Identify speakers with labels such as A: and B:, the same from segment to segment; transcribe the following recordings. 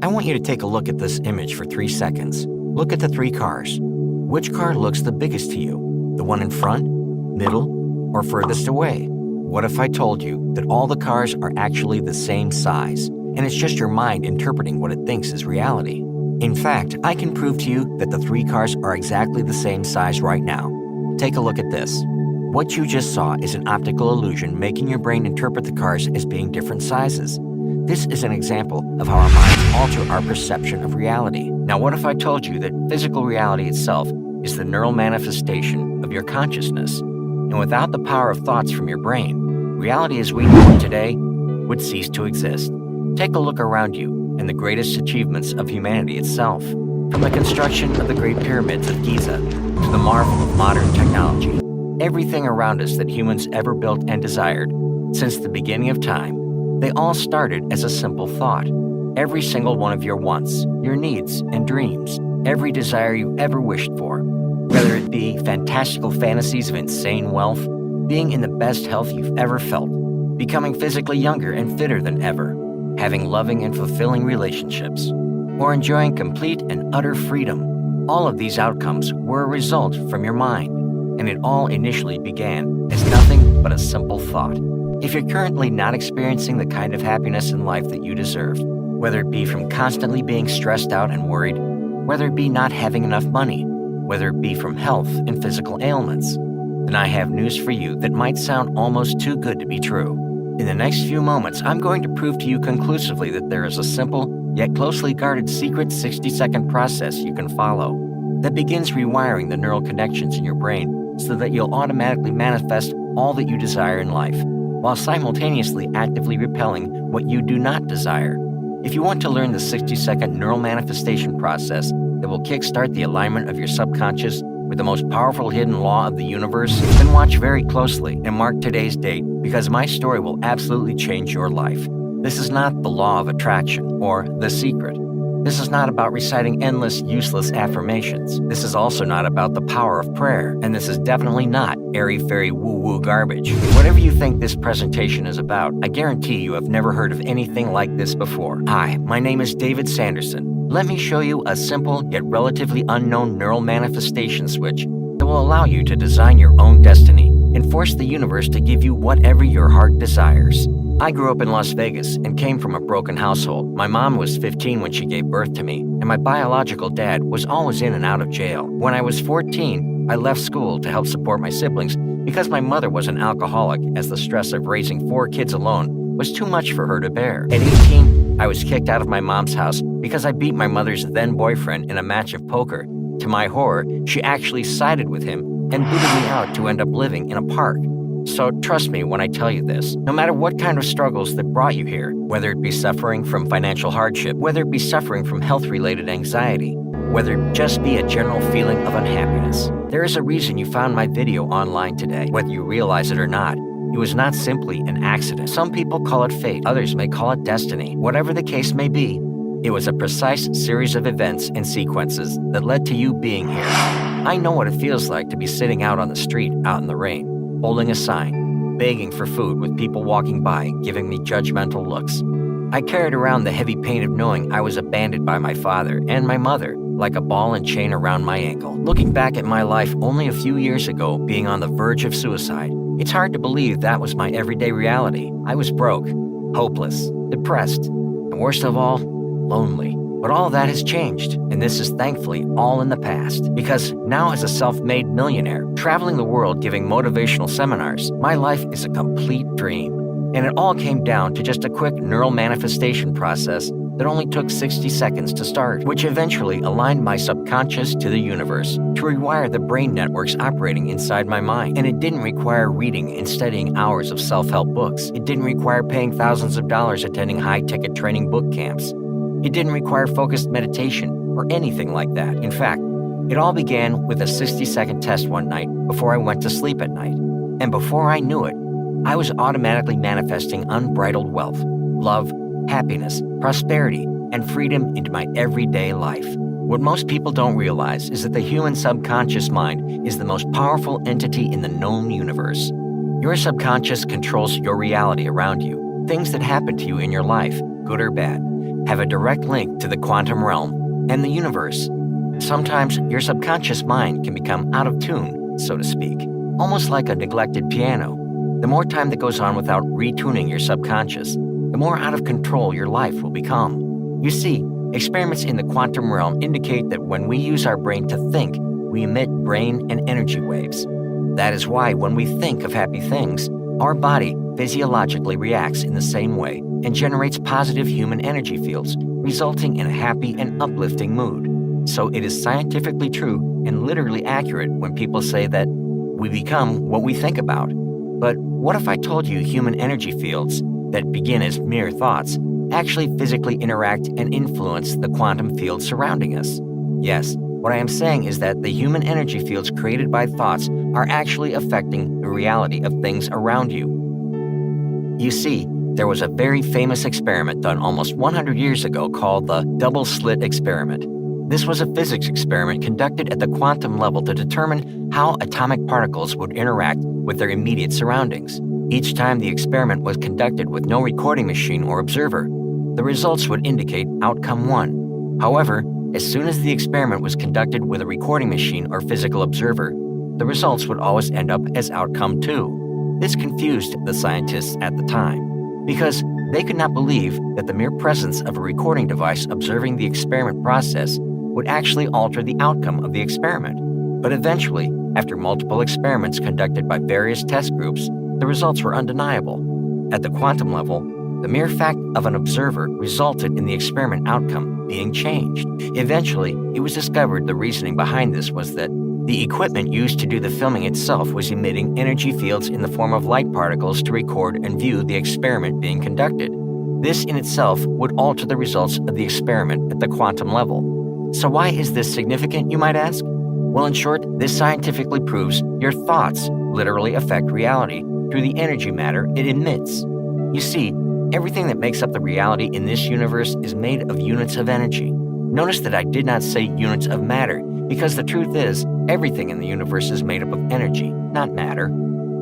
A: I want you to take a look at this image for 3 seconds. Look at the 3 cars. Which car looks the biggest to you? The one in front, middle, or furthest away? What if I told you that all the cars are actually the same size, and it's just your mind interpreting what it thinks is reality? In fact, I can prove to you that the 3 cars are exactly the same size right now. Take a look at this. What you just saw is an optical illusion making your brain interpret the cars as being different sizes. This is an example of how our minds alter our perception of reality. Now, what if I told you that physical reality itself is the neural manifestation of your consciousness? And without the power of thoughts from your brain, reality as we know it today would cease to exist. Take a look around you and the greatest achievements of humanity itself. From the construction of the Great Pyramids of Giza to the marvel of modern technology, everything around us that humans ever built and desired since the beginning of time, they all started as a simple thought. Every single one of your wants, your needs and dreams, every desire you ever wished for, whether it be fantastical fantasies of insane wealth, being in the best health you've ever felt, becoming physically younger and fitter than ever, having loving and fulfilling relationships, or enjoying complete and utter freedom. All of these outcomes were a result from your mind, and it all initially began as nothing but a simple thought. If you're currently not experiencing the kind of happiness in life that you deserve, whether it be from constantly being stressed out and worried, whether it be not having enough money, whether it be from health and physical ailments, then I have news for you that might sound almost too good to be true. In the next few moments, I'm going to prove to you conclusively that there is a simple, yet closely guarded secret 60-second process you can follow that begins rewiring the neural connections in your brain so that you'll automatically manifest all that you desire in life, while simultaneously actively repelling what you do not desire. If you want to learn the 60-second neural manifestation process that will kickstart the alignment of your subconscious with the most powerful hidden law of the universe, then watch very closely and mark today's date, because my story will absolutely change your life. This is not the law of attraction or the secret. This is not about reciting endless, useless affirmations. This is also not about the power of prayer, and this is definitely not airy-fairy woo-woo garbage. Whatever you think this presentation is about, I guarantee you have never heard of anything like this before. Hi, my name is David Sanderson. Let me show you a simple yet relatively unknown neural manifestation switch that will allow you to design your own destiny and force the universe to give you whatever your heart desires. I grew up in Las Vegas and came from a broken household. My mom was 15 when she gave birth to me, and my biological dad was always in and out of jail. When I was 14, I left school to help support my siblings because my mother was an alcoholic, as the stress of raising 4 kids alone was too much for her to bear. At 18, I was kicked out of my mom's house because I beat my mother's then-boyfriend in a match of poker. To my horror, she actually sided with him and booted me out to end up living in a park. So trust me when I tell you this, no matter what kind of struggles that brought you here, whether it be suffering from financial hardship, whether it be suffering from health-related anxiety, whether it just be a general feeling of unhappiness, there is a reason you found my video online today, whether you realize it or not. It was not simply an accident. Some people call it fate, others may call it destiny. Whatever the case may be, it was a precise series of events and sequences that led to you being here. I know what it feels like to be sitting out on the street, out in the rain, holding a sign, begging for food with people walking by, giving me judgmental looks. I carried around the heavy pain of knowing I was abandoned by my father and my mother, like a ball and chain around my ankle. Looking back at my life only a few years ago, being on the verge of suicide, it's hard to believe that was my everyday reality. I was broke, hopeless, depressed, and worst of all, lonely. But all that has changed, and this is thankfully all in the past, because now as a self-made millionaire, traveling the world giving motivational seminars, my life is a complete dream. And it all came down to just a quick neural manifestation process that only took 60 seconds to start, which eventually aligned my subconscious to the universe to rewire the brain networks operating inside my mind. And it didn't require reading and studying hours of self-help books. It didn't require paying thousands of dollars attending high-ticket training boot camps. It didn't require focused meditation or anything like that. In fact, it all began with a 60-second test one night before I went to sleep at night. And before I knew it, I was automatically manifesting unbridled wealth, love, happiness, prosperity, and freedom into my everyday life. What most people don't realize is that the human subconscious mind is the most powerful entity in the known universe. Your subconscious controls your reality around you, things that happen to you in your life, good or bad. have a direct link to the quantum realm and the universe. Sometimes your subconscious mind can become out of tune, so to speak, almost like a neglected piano. The more time that goes on without retuning your subconscious, the more out of control your life will become. You see, experiments in the quantum realm indicate that when we use our brain to think, we emit brain and energy waves. That is why when we think of happy things, our body physiologically reacts in the same way and generates positive human energy fields, resulting in a happy and uplifting mood. So it is scientifically true and literally accurate when people say that we become what we think about. But what if I told you human energy fields that begin as mere thoughts actually physically interact and influence the quantum field surrounding us? Yes, what I am saying is that the human energy fields created by thoughts are actually affecting the reality of things around you. You see, there was a very famous experiment done almost 100 years ago called the double-slit experiment. This was a physics experiment conducted at the quantum level to determine how atomic particles would interact with their immediate surroundings. Each time the experiment was conducted with no recording machine or observer, the results would indicate outcome 1. However, as soon as the experiment was conducted with a recording machine or physical observer, the results would always end up as outcome 2. This confused the scientists at the time, because they could not believe that the mere presence of a recording device observing the experiment process would actually alter the outcome of the experiment. But eventually, after multiple experiments conducted by various test groups, the results were undeniable. At the quantum level, the mere fact of an observer resulted in the experiment outcome being changed. Eventually, it was discovered the reasoning behind this was that the equipment used to do the filming itself was emitting energy fields in the form of light particles to record and view the experiment being conducted. This in itself would alter the results of the experiment at the quantum level. So why is this significant, you might ask? Well, in short, this scientifically proves your thoughts literally affect reality through the energy matter it emits. You see, everything that makes up the reality in this universe is made of units of energy. Notice that I did not say units of matter, because the truth is, everything in the universe is made up of energy, not matter.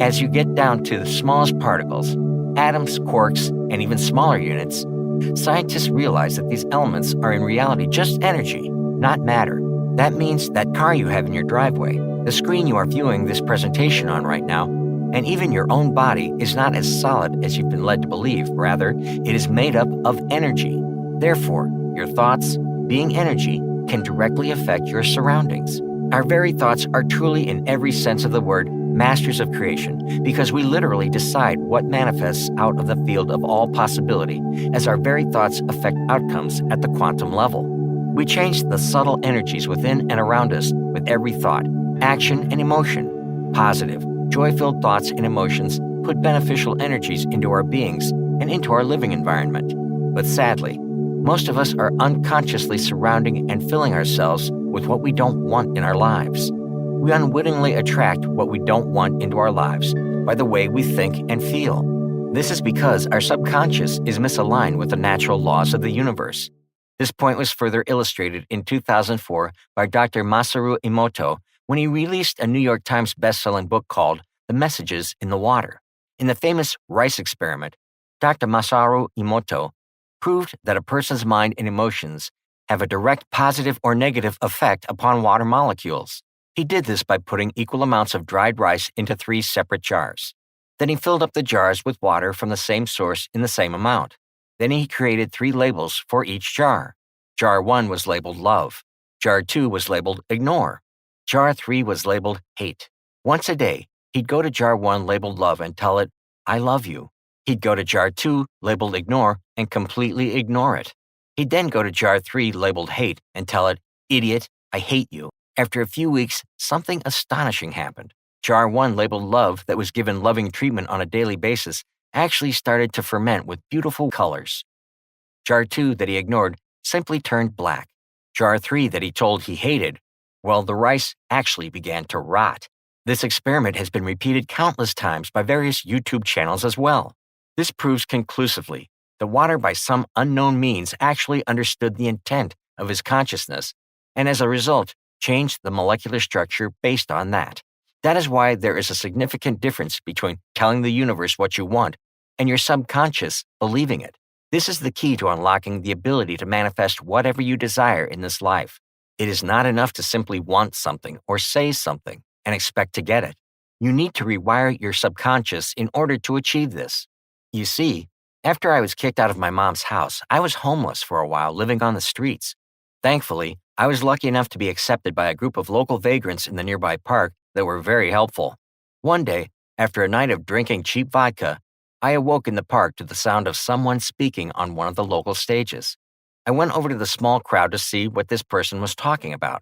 A: As you get down to the smallest particles, atoms, quarks, and even smaller units, scientists realize that these elements are in reality just energy, not matter. That means that car you have in your driveway, the screen you are viewing this presentation on right now, and even your own body is not as solid as you've been led to believe. Rather, it is made up of energy. Therefore, your thoughts, being energy, can directly affect your surroundings. Our very thoughts are truly, in every sense of the word, masters of creation, because we literally decide what manifests out of the field of all possibility, as our very thoughts affect outcomes at the quantum level. We change the subtle energies within and around us with every thought, action, and emotion. Positive, joy-filled thoughts and emotions put beneficial energies into our beings and into our living environment. But sadly, most of us are unconsciously surrounding and filling ourselves with what we don't want in our lives. We unwittingly attract what we don't want into our lives by the way we think and feel. This is because our subconscious is misaligned with the natural laws of the universe. This point was further illustrated in 2004 by Dr. Masaru Emoto when he released a New York Times best-selling book called The Messages in the Water. In the famous rice experiment, Dr. Masaru Emoto proved that a person's mind and emotions have a direct positive or negative effect upon water molecules. He did this by putting equal amounts of dried rice into 3 separate jars. Then he filled up the jars with water from the same source in the same amount. Then he created 3 labels for each jar. Jar 1 was labeled love. Jar 2 was labeled ignore. Jar 3 was labeled hate. Once a day, he'd go to jar 1 labeled love and tell it, I love you. He'd go to jar 2 labeled ignore and completely ignore it. He'd then go to jar 3 labeled hate and tell it, idiot, I hate you. After a few weeks, something astonishing happened. Jar 1 labeled love that was given loving treatment on a daily basis actually started to ferment with beautiful colors. Jar 2 that he ignored simply turned black. Jar 3 that he told he hated, well, the rice actually began to rot. This experiment has been repeated countless times by various YouTube channels as well. This proves conclusively that water by some unknown means actually understood the intent of his consciousness, and as a result, changed the molecular structure based on that. That is why there is a significant difference between telling the universe what you want and your subconscious believing it. This is the key to unlocking the ability to manifest whatever you desire in this life. It is not enough to simply want something or say something and expect to get it. You need to rewire your subconscious in order to achieve this. You see, after I was kicked out of my mom's house, I was homeless for a while, living on the streets. Thankfully, I was lucky enough to be accepted by a group of local vagrants in the nearby park that were very helpful. One day, after a night of drinking cheap vodka, I awoke in the park to the sound of someone speaking on one of the local stages. I went over to the small crowd to see what this person was talking about.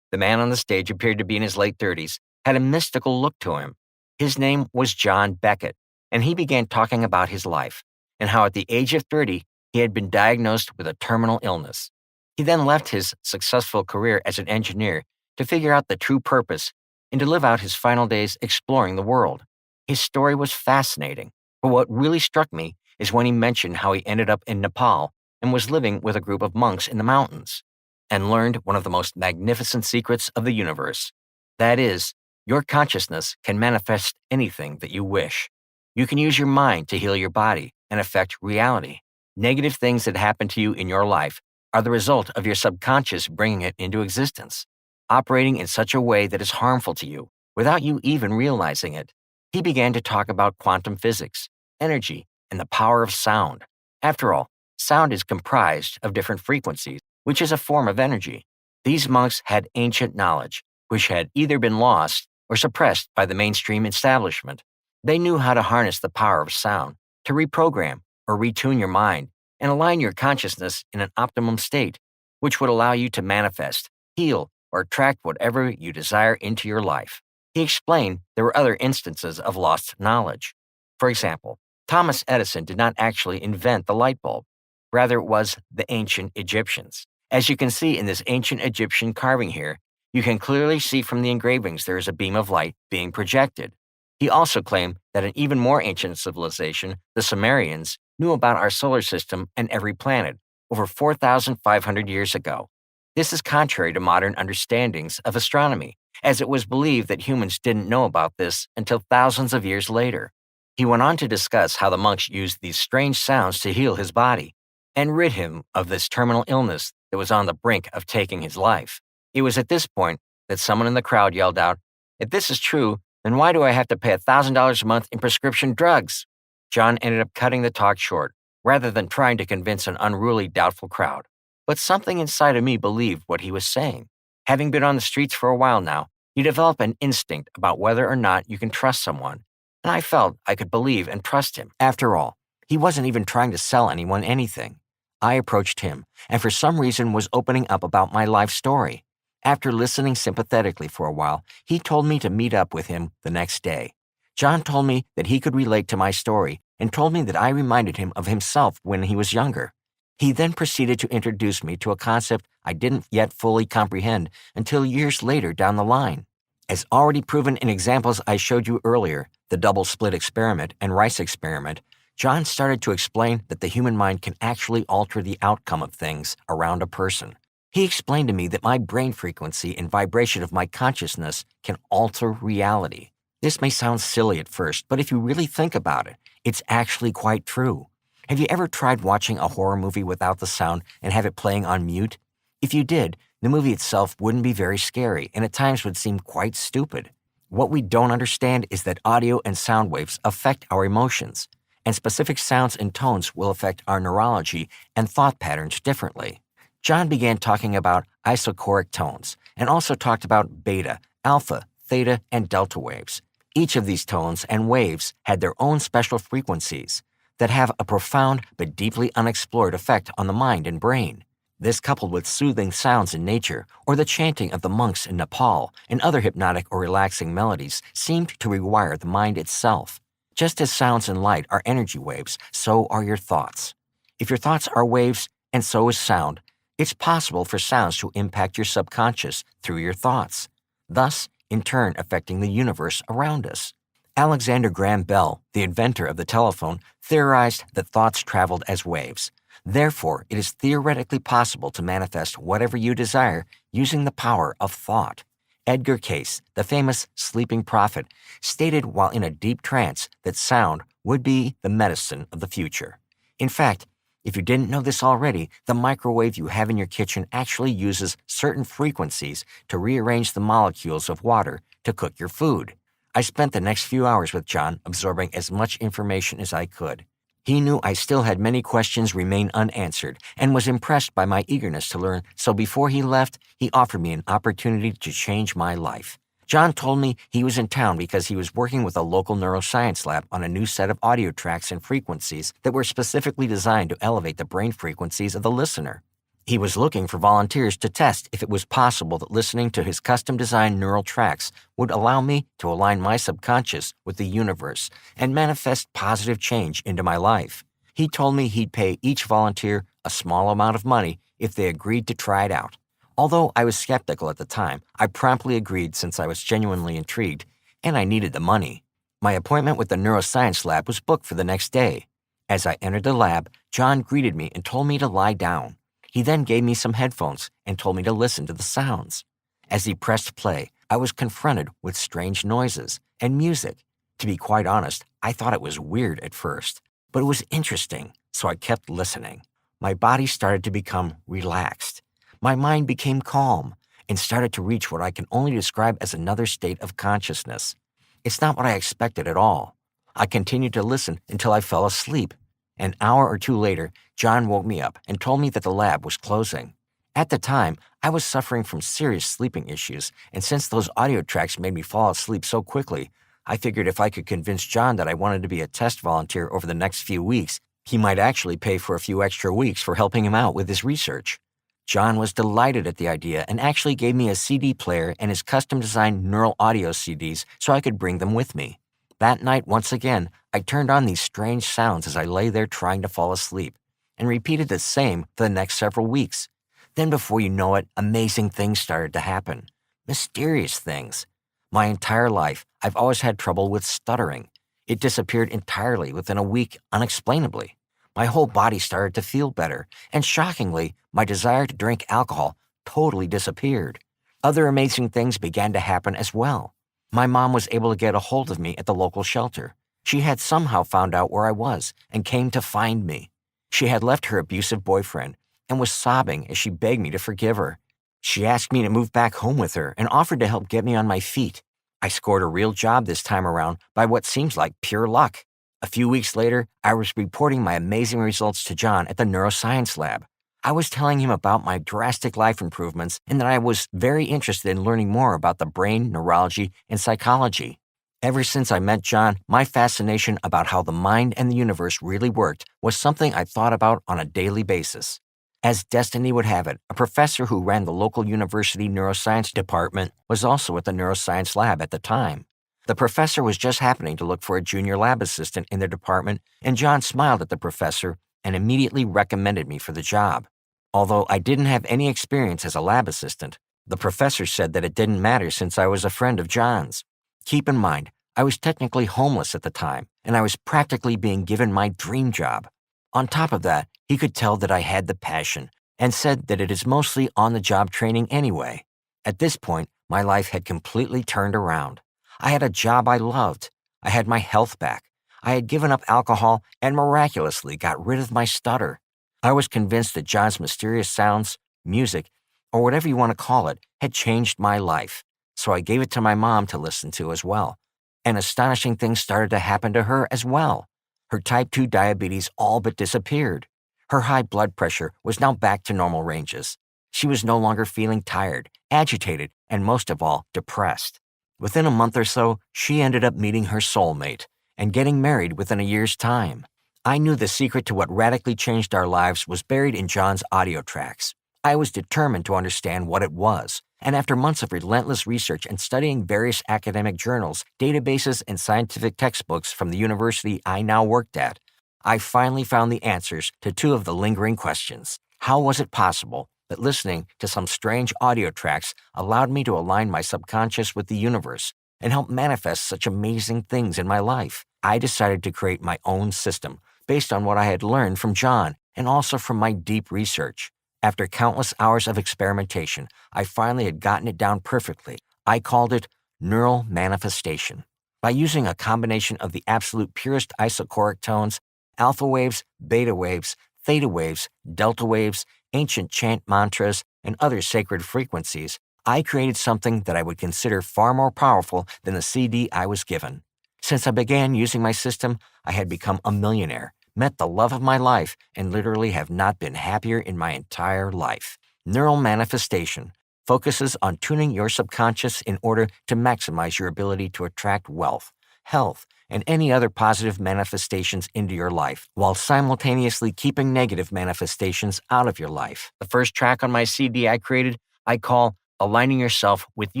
A: The man on the stage appeared to be in his late 30s, had a mystical look to him. His name was John Beckett, and he began talking about his life and how at the age of 30, he had been diagnosed with a terminal illness. He then left his successful career as an engineer to figure out the true purpose and to live out his final days exploring the world. His story was fascinating, but what really struck me is when he mentioned how he ended up in Nepal and was living with a group of monks in the mountains and learned one of the most magnificent secrets of the universe. That is, your consciousness can manifest anything that you wish. You can use your mind to heal your body and affect reality. Negative things that happen to you in your life are the result of your subconscious bringing it into existence, operating in such a way that is harmful to you without you even realizing it. He began to talk about quantum physics, energy, and the power of sound. After all, sound is comprised of different frequencies, which is a form of energy. These monks had ancient knowledge, which had either been lost or suppressed by the mainstream establishment. They knew how to harness the power of sound to reprogram or retune your mind and align your consciousness in an optimum state, which would allow you to manifest, heal, or attract whatever you desire into your life. He explained there were other instances of lost knowledge. For example, Thomas Edison did not actually invent the light bulb. Rather, it was the ancient Egyptians. As you can see in this ancient Egyptian carving here, you can clearly see from the engravings there is a beam of light being projected. He also claimed that an even more ancient civilization, the Sumerians, knew about our solar system and every planet over 4,500 years ago. This is contrary to modern understandings of astronomy, as it was believed that humans didn't know about this until thousands of years later. He went on to discuss how the monks used these strange sounds to heal his body and rid him of this terminal illness that was on the brink of taking his life. It was at this point that someone in the crowd yelled out, "If this is true, then why do I have to pay $1,000 a month in prescription drugs?" John ended up cutting the talk short, rather than trying to convince an unruly, doubtful crowd. But something inside of me believed what he was saying. Having been on the streets for a while now, you develop an instinct about whether or not you can trust someone, and I felt I could believe and trust him. After all, he wasn't even trying to sell anyone anything. I approached him, and for some reason was opening up about my life story. After listening sympathetically for a while, he told me to meet up with him the next day. John told me that he could relate to my story and told me that I reminded him of himself when he was younger. He then proceeded to introduce me to a concept I didn't yet fully comprehend until years later down the line. As already proven in examples I showed you earlier, the double slit experiment and rice experiment, John started to explain that the human mind can actually alter the outcome of things around a person. He explained to me that my brain frequency and vibration of my consciousness can alter reality. This may sound silly at first, but if you really think about it, it's actually quite true. Have you ever tried watching a horror movie without the sound and have it playing on mute? If you did, the movie itself wouldn't be very scary and at times would seem quite stupid. What we don't understand is that audio and sound waves affect our emotions, and specific sounds and tones will affect our neurology and thought patterns differently. John began talking about isochoric tones and also talked about beta, alpha, theta, and delta waves. Each of these tones and waves had their own special frequencies that have a profound but deeply unexplored effect on the mind and brain. This, coupled with soothing sounds in nature or the chanting of the monks in Nepal and other hypnotic or relaxing melodies, seemed to rewire the mind itself. Just as sounds and light are energy waves, so are your thoughts. If your thoughts are waves, and so is sound, it's possible for sounds to impact your subconscious through your thoughts, thus, in turn, affecting the universe around us. Alexander Graham Bell, the inventor of the telephone, theorized that thoughts traveled as waves. Therefore, it is theoretically possible to manifest whatever you desire using the power of thought. Edgar Cayce, the famous sleeping prophet, stated while in a deep trance that sound would be the medicine of the future. In fact, If you didn't know this already, the microwave you have in your kitchen actually uses certain frequencies to rearrange the molecules of water to cook your food. I spent the next few hours with John absorbing as much information as I could. He knew I still had many questions remain unanswered and was impressed by my eagerness to learn, so before he left, he offered me an opportunity to change my life. John told me he was in town because he was working with a local neuroscience lab on a new set of audio tracks and frequencies that were specifically designed to elevate the brain frequencies of the listener. He was looking for volunteers to test if it was possible that listening to his custom-designed neural tracks would allow me to align my subconscious with the universe and manifest positive change into my life. He told me he'd pay each volunteer a small amount of money if they agreed to try it out. Although I was skeptical at the time, I promptly agreed since I was genuinely intrigued, and I needed the money. My appointment with the neuroscience lab was booked for the next day. As I entered the lab, John greeted me and told me to lie down. He then gave me some headphones and told me to listen to the sounds. As he pressed play, I was confronted with strange noises and music. To be quite honest, I thought it was weird at first, but it was interesting, so I kept listening. My body started to become relaxed. My mind became calm and started to reach what I can only describe as another state of consciousness. It's not what I expected at all. I continued to listen until I fell asleep. An hour or two later, John woke me up and told me that the lab was closing. At the time, I was suffering from serious sleeping issues, and since those audio tracks made me fall asleep so quickly, I figured if I could convince John that I wanted to be a test volunteer over the next few weeks, he might actually pay for a few extra weeks for helping him out with his research. John was delighted at the idea and actually gave me a CD player and his custom-designed neural audio CDs so I could bring them with me. That night, once again, I turned on these strange sounds as I lay there trying to fall asleep, and repeated the same for the next several weeks. Then before you know it, amazing things started to happen. Mysterious things. My entire life, I've always had trouble with stuttering. It disappeared entirely within a week, unexplainably. My whole body started to feel better, and shockingly, my desire to drink alcohol totally disappeared. Other amazing things began to happen as well. My mom was able to get a hold of me at the local shelter. She had somehow found out where I was and came to find me. She had left her abusive boyfriend and was sobbing as she begged me to forgive her. She asked me to move back home with her and offered to help get me on my feet. I scored a real job this time around by what seems like pure luck. A few weeks later, I was reporting my amazing results to John at the neuroscience lab. I was telling him about my drastic life improvements and that I was very interested in learning more about the brain, neurology, and psychology. Ever since I met John, my fascination about how the mind and the universe really worked was something I thought about on a daily basis. As destiny would have it, a professor who ran the local university neuroscience department was also at the neuroscience lab at the time. The professor was just happening to look for a junior lab assistant in their department, and John smiled at the professor and immediately recommended me for the job. Although I didn't have any experience as a lab assistant, the professor said that it didn't matter since I was a friend of John's. Keep in mind, I was technically homeless at the time, and I was practically being given my dream job. On top of that, he could tell that I had the passion, and said that it is mostly on-the-job training anyway. At this point, my life had completely turned around. I had a job I loved. I had my health back. I had given up alcohol and miraculously got rid of my stutter. I was convinced that John's mysterious sounds, music, or whatever you want to call it, had changed my life, so I gave it to my mom to listen to as well. And astonishing things started to happen to her as well. Her type 2 diabetes all but disappeared. Her high blood pressure was now back to normal ranges. She was no longer feeling tired, agitated, and most of all, depressed. Within a month or so, she ended up meeting her soulmate and getting married within a year's time. I knew the secret to what radically changed our lives was buried in John's audio tracks. I was determined to understand what it was, and after months of relentless research and studying various academic journals, databases, and scientific textbooks from the university I now worked at, I finally found the answers to two of the lingering questions. How was it possible that listening to some strange audio tracks allowed me to align my subconscious with the universe and help manifest such amazing things in my life? I decided to create my own system based on what I had learned from John and also from my deep research. After countless hours of experimentation, I finally had gotten it down perfectly. I called it neural manifestation. By using a combination of the absolute purest isochoric tones, alpha waves, beta waves, theta waves, delta waves, ancient chant mantras, and other sacred frequencies, I created something that I would consider far more powerful than the CD I was given. Since I began using my system, I had become a millionaire, met the love of my life, and literally have not been happier in my entire life. Neural manifestation focuses on tuning your subconscious in order to maximize your ability to attract wealth, health, and any other positive manifestations into your life, while simultaneously keeping negative manifestations out of your life. The first track on my CD I created, I call Aligning Yourself with the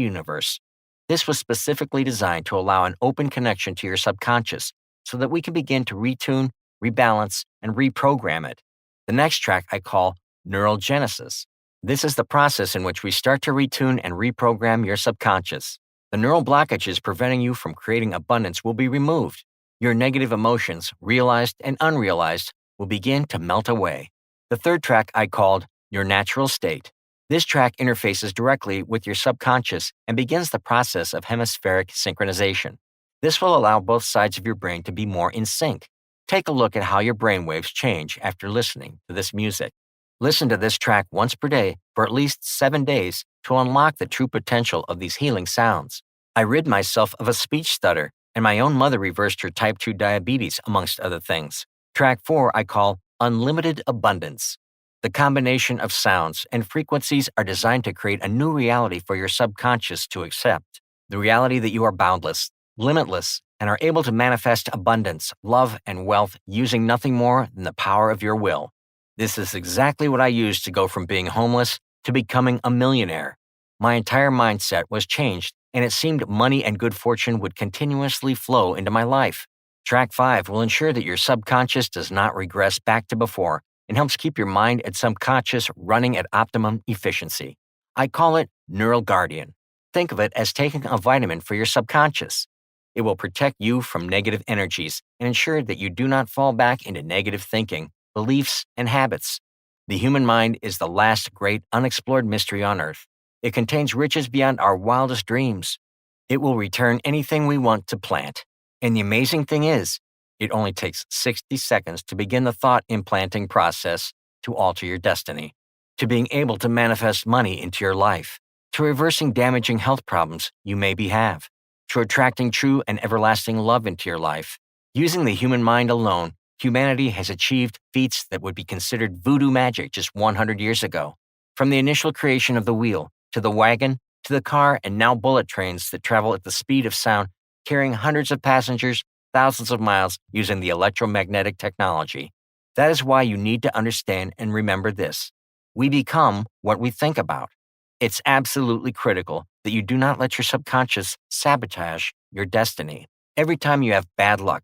A: Universe. This was specifically designed to allow an open connection to your subconscious so that we can begin to retune, rebalance, and reprogram it. The next track I call Neurogenesis. This is the process in which we start to retune and reprogram your subconscious. The neural blockages preventing you from creating abundance will be removed. Your negative emotions, realized and unrealized, will begin to melt away. The third track I called Your Natural State. This track interfaces directly with your subconscious and begins the process of hemispheric synchronization. This will allow both sides of your brain to be more in sync. Take a look at how your brainwaves change after listening to this music. Listen to this track once per day for at least 7 days to unlock the true potential of these healing sounds. I rid myself of a speech stutter, and my own mother reversed her type 2 diabetes, amongst other things. Track 4 I call Unlimited Abundance. The combination of sounds and frequencies are designed to create a new reality for your subconscious to accept. The reality that you are boundless, limitless, and are able to manifest abundance, love, and wealth using nothing more than the power of your will. This is exactly what I used to go from being homeless to becoming a millionaire. My entire mindset was changed, and it seemed money and good fortune would continuously flow into my life. Track 5 will ensure that your subconscious does not regress back to before and helps keep your mind and subconscious running at optimum efficiency. I call it Neural Guardian. Think of it as taking a vitamin for your subconscious. It will protect you from negative energies and ensure that you do not fall back into negative thinking, beliefs, and habits. The human mind is the last great unexplored mystery on Earth. It contains riches beyond our wildest dreams. It will return anything we want to plant. And the amazing thing is, it only takes 60 seconds to begin the thought implanting process to alter your destiny, to being able to manifest money into your life, to reversing damaging health problems you maybe have, to attracting true and everlasting love into your life. Using the human mind alone, humanity has achieved feats that would be considered voodoo magic just 100 years ago. From the initial creation of the wheel, to the wagon, to the car, and now bullet trains that travel at the speed of sound, carrying hundreds of passengers, thousands of miles using the electromagnetic technology. That is why you need to understand and remember this. We become what we think about. It's absolutely critical that you do not let your subconscious sabotage your destiny. Every time you have bad luck,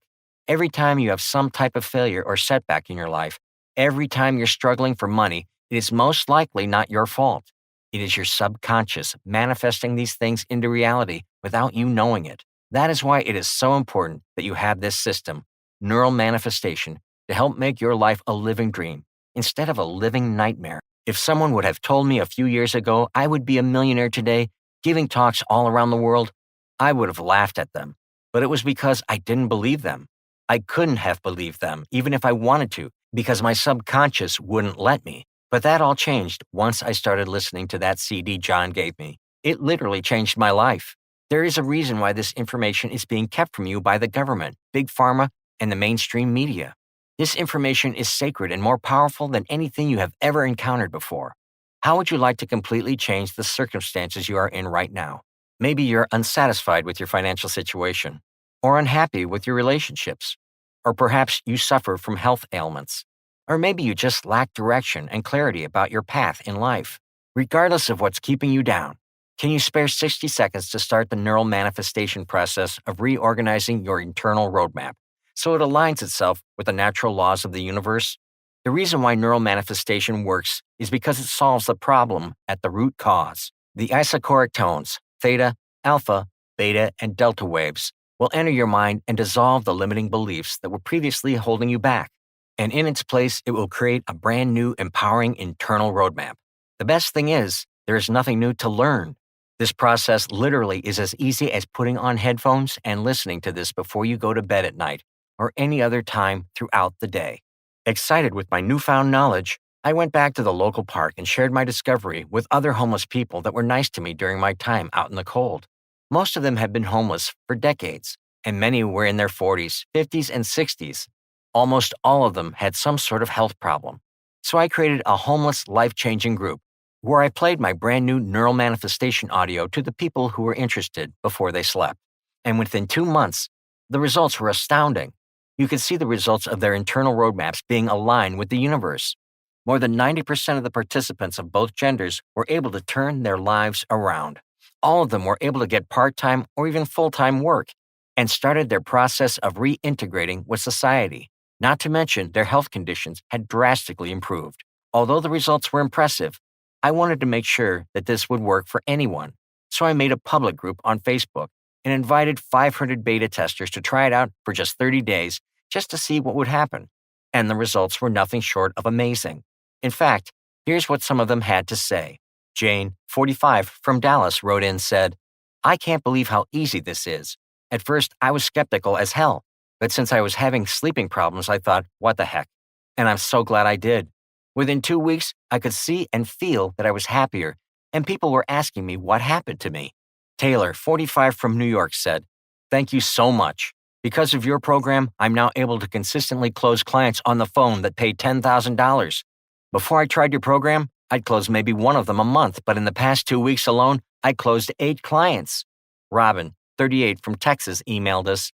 A: every time you have some type of failure or setback in your life, every time you're struggling for money, it is most likely not your fault. It is your subconscious manifesting these things into reality without you knowing it. That is why it is so important that you have this system, neural manifestation, to help make your life a living dream instead of a living nightmare. If someone would have told me a few years ago I would be a millionaire today, giving talks all around the world, I would have laughed at them. But it was because I didn't believe them. I couldn't have believed them, even if I wanted to, because my subconscious wouldn't let me. But that all changed once I started listening to that CD John gave me. It literally changed my life. There is a reason why this information is being kept from you by the government, big pharma, and the mainstream media. This information is sacred and more powerful than anything you have ever encountered before. How would you like to completely change the circumstances you are in right now? Maybe you're unsatisfied with your financial situation, or unhappy with your relationships, or perhaps you suffer from health ailments, or maybe you just lack direction and clarity about your path in life. Regardless of what's keeping you down, can you spare 60 seconds to start the neural manifestation process of reorganizing your internal roadmap so it aligns itself with the natural laws of the universe? The reason why neural manifestation works is because it solves the problem at the root cause. The isochoric tones, theta, alpha, beta, and delta waves, will enter your mind and dissolve the limiting beliefs that were previously holding you back. And in its place, it will create a brand new, empowering internal roadmap. The best thing is, there is nothing new to learn. This process literally is as easy as putting on headphones and listening to this before you go to bed at night or any other time throughout the day. Excited with my newfound knowledge, I went back to the local park and shared my discovery with other homeless people that were nice to me during my time out in the cold. Most of them had been homeless for decades, and many were in their 40s, 50s, and 60s. Almost all of them had some sort of health problem. So I created a homeless, life changing group where I played my brand new neural manifestation audio to the people who were interested before they slept. And within 2 months, the results were astounding. You could see the results of their internal roadmaps being aligned with the universe. More than 90% of the participants of both genders were able to turn their lives around. All of them were able to get part-time or even full-time work and started their process of reintegrating with society. Not to mention, their health conditions had drastically improved. Although the results were impressive, I wanted to make sure that this would work for anyone. So I made a public group on Facebook and invited 500 beta testers to try it out for just 30 days just to see what would happen. And the results were nothing short of amazing. In fact, here's what some of them had to say. Jane, 45, from Dallas, wrote in and said, "I can't believe how easy this is. At first, I was skeptical as hell, but since I was having sleeping problems, I thought, what the heck? And I'm so glad I did. Within 2 weeks, I could see and feel that I was happier, and people were asking me what happened to me." Taylor, 45, from New York, said, "Thank you so much. Because of your program, I'm now able to consistently close clients on the phone that pay $10,000. Before I tried your program, I'd close maybe one of them a month, but in the past 2 weeks alone, I closed 8 clients." Robin, 38, from Texas, emailed us,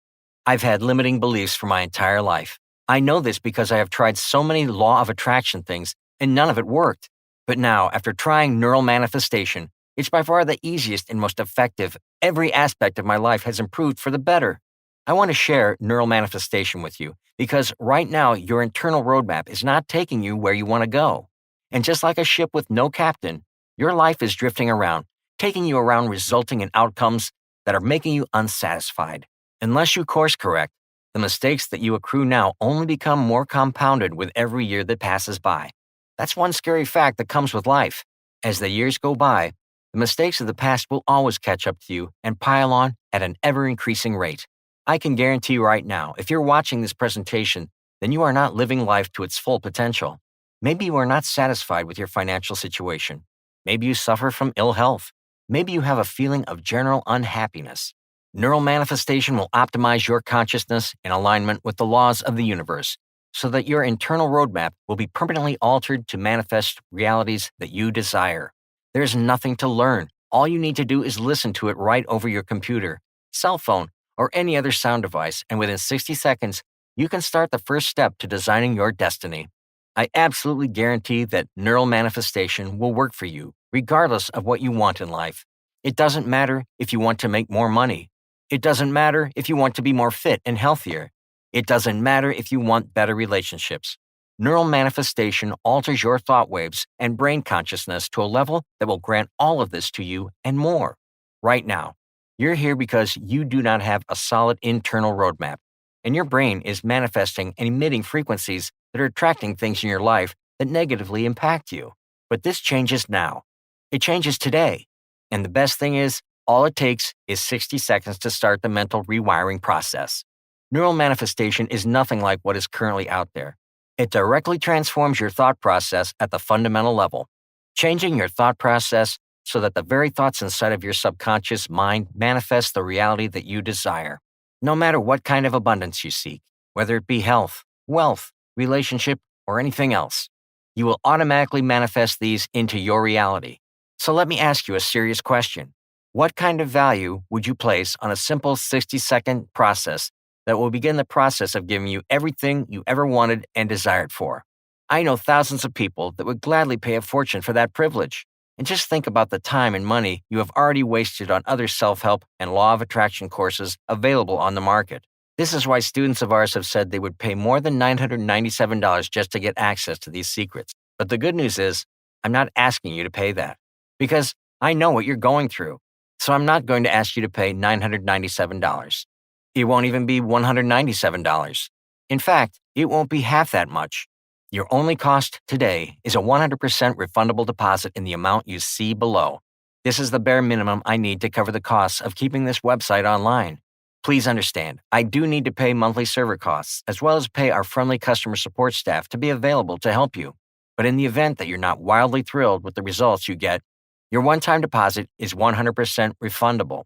A: "I've had limiting beliefs for my entire life. I know this because I have tried so many law of attraction things, and none of it worked. But now, after trying neural manifestation, it's by far the easiest and most effective. Every aspect of my life has improved for the better." I want to share neural manifestation with you because right now your internal roadmap is not taking you where you want to go. And just like a ship with no captain, your life is drifting around, taking you around, resulting in outcomes that are making you unsatisfied. Unless you course correct, the mistakes that you accrue now only become more compounded with every year that passes by. That's one scary fact that comes with life. As the years go by, the mistakes of the past will always catch up to you and pile on at an ever-increasing rate. I can guarantee right now, if you're watching this presentation, then you are not living life to its full potential. Maybe you are not satisfied with your financial situation. Maybe you suffer from ill health. Maybe you have a feeling of general unhappiness. Neural manifestation will optimize your consciousness in alignment with the laws of the universe so that your internal roadmap will be permanently altered to manifest realities that you desire. There's nothing to learn. All you need to do is listen to it right over your computer, cell phone, or any other sound device, and within 60 seconds, you can start the first step to designing your destiny. I absolutely guarantee that neural manifestation will work for you, regardless of what you want in life. It doesn't matter if you want to make more money. It doesn't matter if you want to be more fit and healthier. It doesn't matter if you want better relationships. Neural manifestation alters your thought waves and brain consciousness to a level that will grant all of this to you and more. Right now, you're here because you do not have a solid internal roadmap, and your brain is manifesting and emitting frequencies that are attracting things in your life that negatively impact you. But this changes now. It changes today. And the best thing is, all it takes is 60 seconds to start the mental rewiring process. Neural manifestation is nothing like what is currently out there. It directly transforms your thought process at the fundamental level, changing your thought process so that the very thoughts inside of your subconscious mind manifest the reality that you desire. No matter what kind of abundance you seek, whether it be health, wealth, relationship, or anything else, you will automatically manifest these into your reality. So let me ask you a serious question. What kind of value would you place on a simple 60-second process that will begin the process of giving you everything you ever wanted and desired for? I know thousands of people that would gladly pay a fortune for that privilege. And just think about the time and money you have already wasted on other self-help and law of attraction courses available on the market. This is why students of ours have said they would pay more than $997 just to get access to these secrets. But the good news is, I'm not asking you to pay that because I know what you're going through. So I'm not going to ask you to pay $997. It won't even be $197. In fact, it won't be half that much. Your only cost today is a 100% refundable deposit in the amount you see below. This is the bare minimum I need to cover the costs of keeping this website online. Please understand, I do need to pay monthly server costs as well as pay our friendly customer support staff to be available to help you. But in the event that you're not wildly thrilled with the results you get, your one-time deposit is 100% refundable.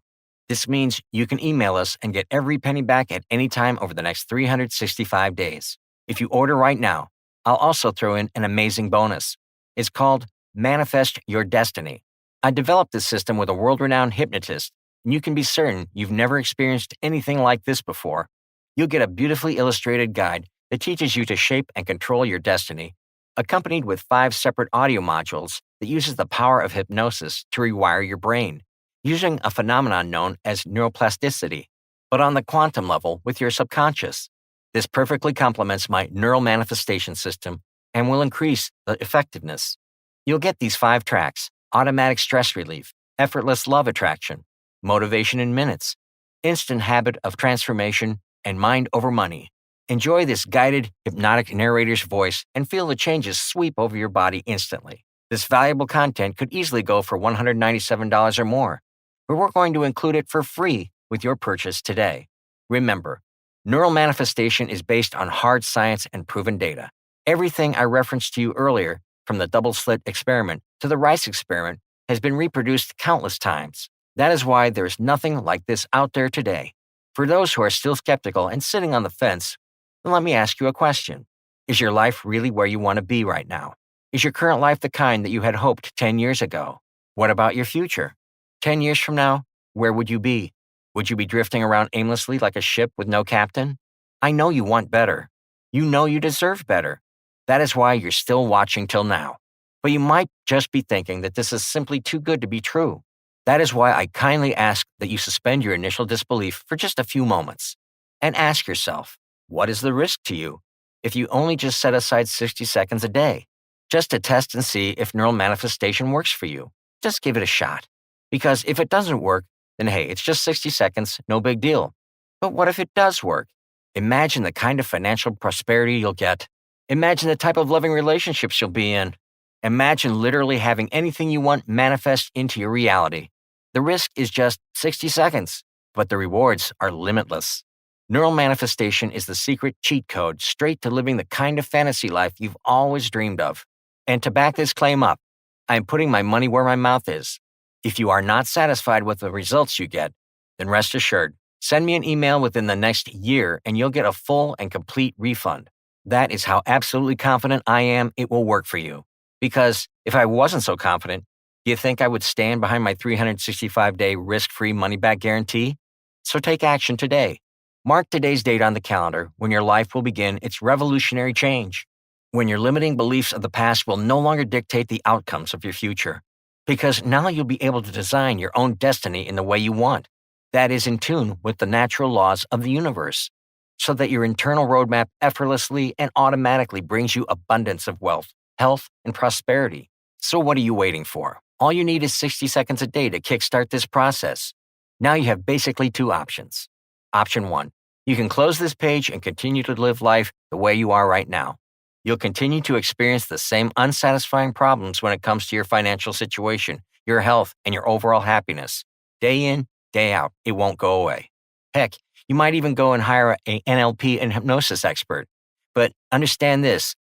A: This means you can email us and get every penny back at any time over the next 365 days. If you order right now, I'll also throw in an amazing bonus. It's called Manifest Your Destiny. I developed this system with a world-renowned hypnotist, and you can be certain you've never experienced anything like this before. You'll get a beautifully illustrated guide that teaches you to shape and control your destiny, accompanied with 5 separate audio modules that uses the power of hypnosis to rewire your brain, using a phenomenon known as neuroplasticity, but on the quantum level with your subconscious. This perfectly complements my neural manifestation system and will increase the effectiveness. You'll get these 5 tracks: automatic stress relief, effortless love attraction, motivation in minutes, instant habit of transformation, and mind over money. Enjoy this guided, hypnotic narrator's voice and feel the changes sweep over your body instantly. This valuable content could easily go for $197 or more, but we're going to include it for free with your purchase today. Remember, neural manifestation is based on hard science and proven data. Everything I referenced to you earlier, from the double-slit experiment to the rice experiment, has been reproduced countless times. That is why there is nothing like this out there today. For those who are still skeptical and sitting on the fence, then let me ask you a question. Is your life really where you want to be right now? Is your current life the kind that you had hoped 10 years ago? What about your future? 10 years from now, where would you be? Would you be drifting around aimlessly like a ship with no captain? I know you want better. You know you deserve better. That is why you're still watching till now. But you might just be thinking that this is simply too good to be true. That is why I kindly ask that you suspend your initial disbelief for just a few moments and ask yourself, what is the risk to you if you only just set aside 60 seconds a day, just to test and see if neural manifestation works for you? Just give it a shot. Because if it doesn't work, then hey, it's just 60 seconds, no big deal. But what if it does work? Imagine the kind of financial prosperity you'll get. Imagine the type of loving relationships you'll be in. Imagine literally having anything you want manifest into your reality. The risk is just 60 seconds, but the rewards are limitless. Neural manifestation is the secret cheat code straight to living the kind of fantasy life you've always dreamed of. And to back this claim up, I am putting my money where my mouth is. If you are not satisfied with the results you get, then rest assured, send me an email within the next year and you'll get a full and complete refund. That is how absolutely confident I am it will work for you. Because if I wasn't so confident, do you think I would stand behind my 365-day risk-free money-back guarantee? So take action today. Mark today's date on the calendar when your life will begin its revolutionary change. When your limiting beliefs of the past will no longer dictate the outcomes of your future. Because now you'll be able to design your own destiny in the way you want. That is in tune with the natural laws of the universe. So that your internal roadmap effortlessly and automatically brings you abundance of wealth, health, and prosperity. So what are you waiting for? All you need is 60 seconds a day to kickstart this process. Now you have basically 2 options. Option 1, you can close this page and continue to live life the way you are right now. You'll continue to experience the same unsatisfying problems when it comes to your financial situation, your health, and your overall happiness. Day in, day out, it won't go away. Heck, you might even go and hire an NLP and hypnosis expert. But understand this,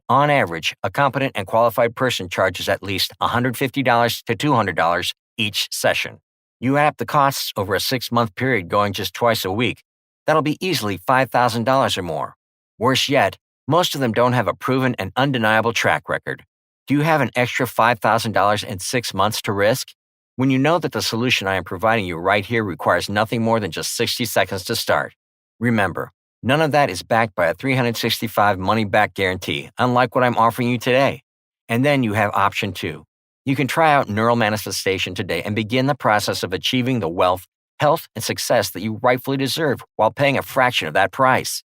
A: on average, a competent and qualified person charges at least $150 to $200 each session. You add up the costs over a 6-month period going just twice a week. That'll be easily $5,000 or more. Worse yet, most of them don't have a proven and undeniable track record. Do you have an extra $5,000 in 6 months to risk? When you know that the solution I am providing you right here requires nothing more than just 60 seconds to start. Remember, none of that is backed by a 365 money-back guarantee, unlike what I'm offering you today. And then you have option 2. You can try out neural manifestation today and begin the process of achieving the wealth, health, and success that you rightfully deserve while paying a fraction of that price.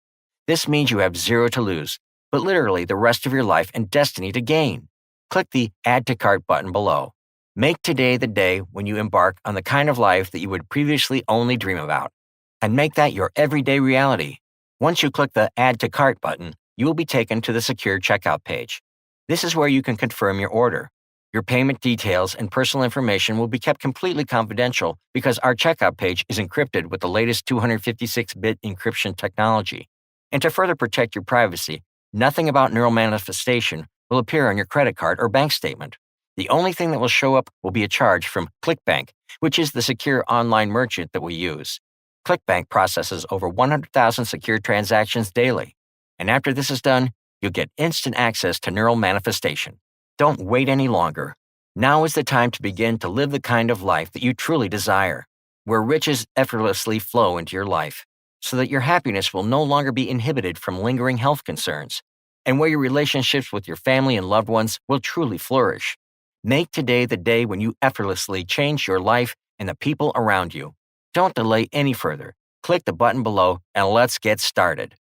A: This means you have 0 to lose, but literally the rest of your life and destiny to gain. Click the Add to Cart button below. Make today the day when you embark on the kind of life that you would previously only dream about, and make that your everyday reality. Once you click the Add to Cart button, you will be taken to the secure checkout page. This is where you can confirm your order. Your payment details and personal information will be kept completely confidential because our checkout page is encrypted with the latest 256-bit encryption technology. And to further protect your privacy, nothing about neural manifestation will appear on your credit card or bank statement. The only thing that will show up will be a charge from ClickBank, which is the secure online merchant that we use. ClickBank processes over 100,000 secure transactions daily. And after this is done, you'll get instant access to neural manifestation. Don't wait any longer. Now is the time to begin to live the kind of life that you truly desire, where riches effortlessly flow into your life, so that your happiness will no longer be inhibited from lingering health concerns, and where your relationships with your family and loved ones will truly flourish. Make today the day when you effortlessly change your life and the people around you. Don't delay any further. Click the button below and let's get started.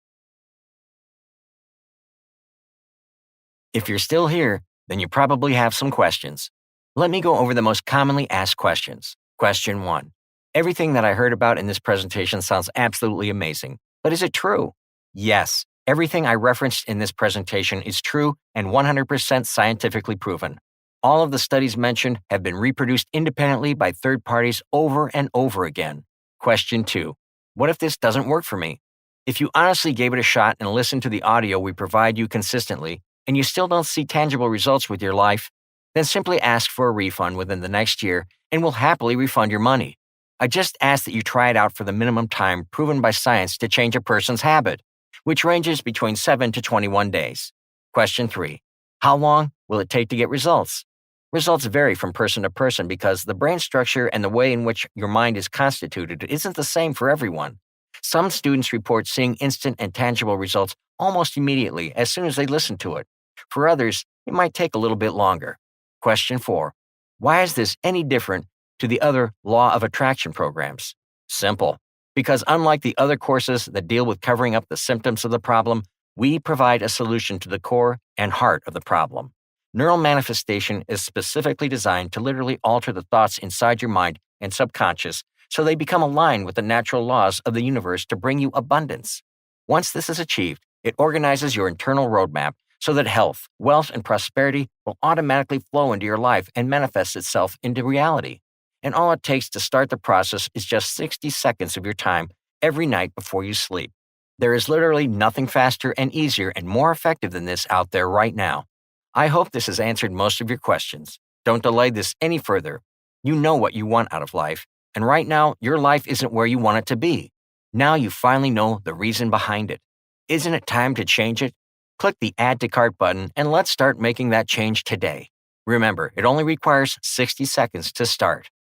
A: If you're still here, then you probably have some questions. Let me go over the most commonly asked questions. Question 1. Everything that I heard about in this presentation sounds absolutely amazing, but is it true? Yes, everything I referenced in this presentation is true and 100% scientifically proven. All of the studies mentioned have been reproduced independently by third parties over and over again. Question 2. What if this doesn't work for me? If you honestly gave it a shot and listened to the audio we provide you consistently, and you still don't see tangible results with your life, then simply ask for a refund within the next year and we'll happily refund your money. I just ask that you try it out for the minimum time proven by science to change a person's habit, which ranges between 7 to 21 days. Question 3. How long will it take to get results? Results vary from person to person because the brain structure and the way in which your mind is constituted isn't the same for everyone. Some students report seeing instant and tangible results almost immediately as soon as they listen to it. For others, it might take a little bit longer. Question 4. Why is this any different to the other law of attraction programs? Simple. Because unlike the other courses that deal with covering up the symptoms of the problem, we provide a solution to the core and heart of the problem. Neural manifestation is specifically designed to literally alter the thoughts inside your mind and subconscious so they become aligned with the natural laws of the universe to bring you abundance. Once this is achieved, it organizes your internal roadmap so that health, wealth, and prosperity will automatically flow into your life and manifest itself into reality. And all it takes to start the process is just 60 seconds of your time every night before you sleep. There is literally nothing faster and easier and more effective than this out there right now. I hope this has answered most of your questions. Don't delay this any further. You know what you want out of life, and right now, your life isn't where you want it to be. Now you finally know the reason behind it. Isn't it time to change it? Click the Add to Cart button and let's start making that change today. Remember, it only requires 60 seconds to start.